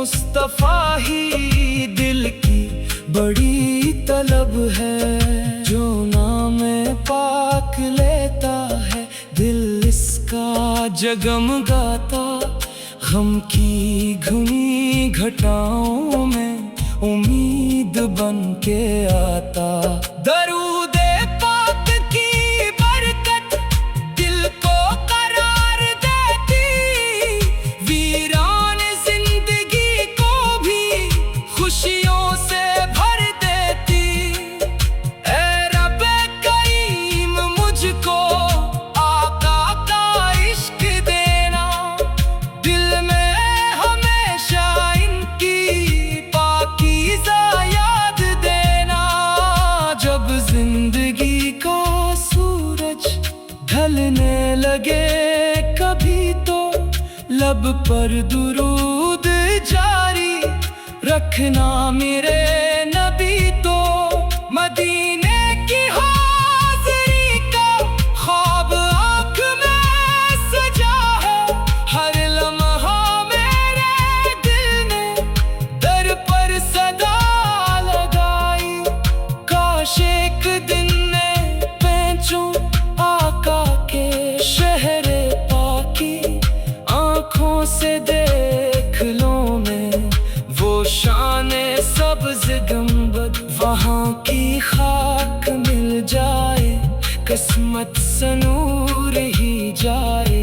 मुस्तफा ही दिल की बड़ी तलब है। जो नाम पाक लेता है दिल इसका जगमगाता, गम की घनी घटाओं में उम्मीद बन के आता। दरूद पाक की बरकत दिल को करार देती, वीरान जिंदगी को भी खुशियों से भर देती। ऐ रब करीम मुझको आका का इश्क देना, दिल में हमेशा इनकी पाकीज़ा याद देना। जब जिंदगी का सूरज ढलने लगे कभी तो लब पर दुरूद जारी रखना मेरे नबी। तो मदीने की हाज़री का ख्वाब आँख में सजा है, हर लम्हा मेरे दिल ने दर पर सदा लगाई। काश एक दिन में पहुंचूं आका के शहरे पाकी, आँखों से देख लूं मैं वो शाने सब्ज़ गुंबद। वहाँ की खाक मिल जाए किस्मत सनूर ही जाए,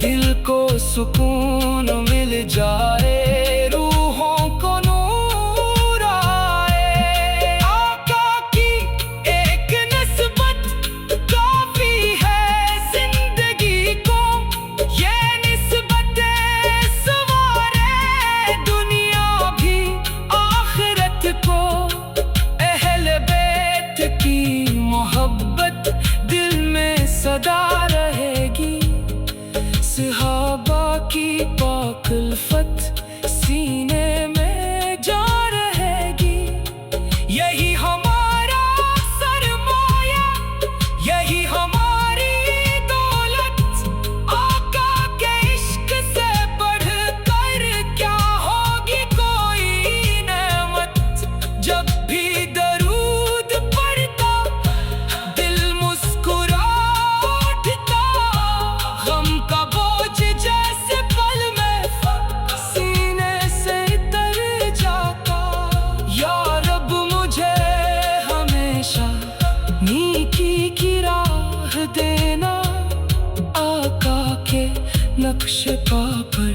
दिल को सुकून मिल जाए, रूहों को नूर आए। आका की एक निस्बत काफी है जिंदगी को, ये निस्बत सवारे दुनिया भी आखिरत को। अहले बैत की मोहब्बत दिल में सदा रहेगी, सहाबा की पाक उल्फत सीने में जा रहेगी। यही हमारा सरमाया, यही हमारी दौलत, आका के इश्क से बढ़कर क्या होगी कोई नेमत। जब भी दरूद पढ़ता दिल मुस्कुरा उठता, गम का बोझ जैसे पल में सीने से उतर जाता। या रब मुझे हमेशा नेकी की राह देना, आका के नक्श पा पर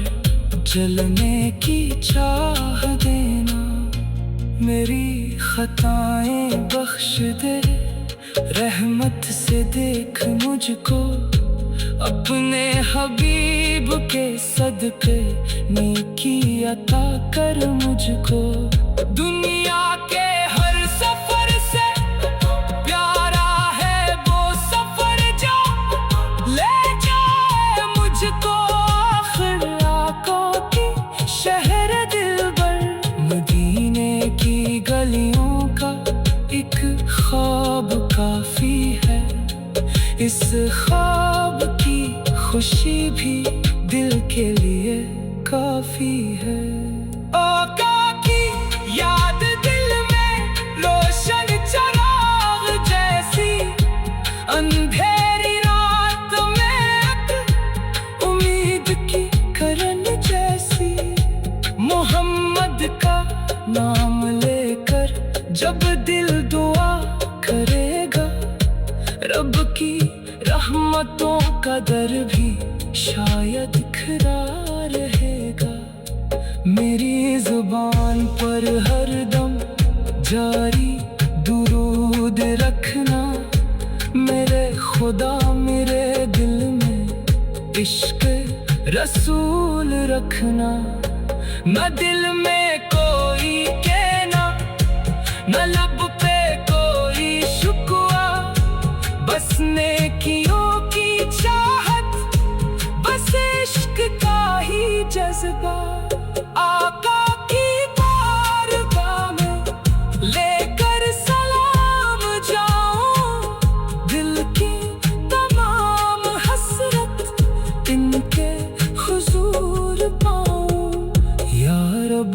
चलने की चाह देना। मेरी खताएं बख्श दे, रहमत से देख मुझको, अपने हबीब के सदके नेकी अता कर मुझको। दुनिया के हर सफर से प्यारा है वो सफर जो ले जाए मुझको आखिर आका की शहर दिलबर। मदीने की गलियों का एक ख्वाब काफी है, इस ख्वाब की खुशी भी दिल के लिए काफी है। आका की याद दिल में रोशन चराग जैसी, अंधेरी रात में उम्मीद की करन जैसी। मोहम्मद का नाम लेकर जब दिल दुआ करेगा, रब की रहमतों का दर भी शायद खरा रहेगा। मेरी जुबान पर हर दम जारी दुरूद रखना, मेरे खुदा मेरे दिल में इश्क रसूल रखना। न दिल में कोई कहना, न लब पे कोई शुक्वा, बस नेकियों की चाहत, बस इश्क का ही जज्बा। आका की बारगाह में लेकर सलाम जाऊं, दिल की तमाम हसरत इनके हुजूर पाऊं। या रब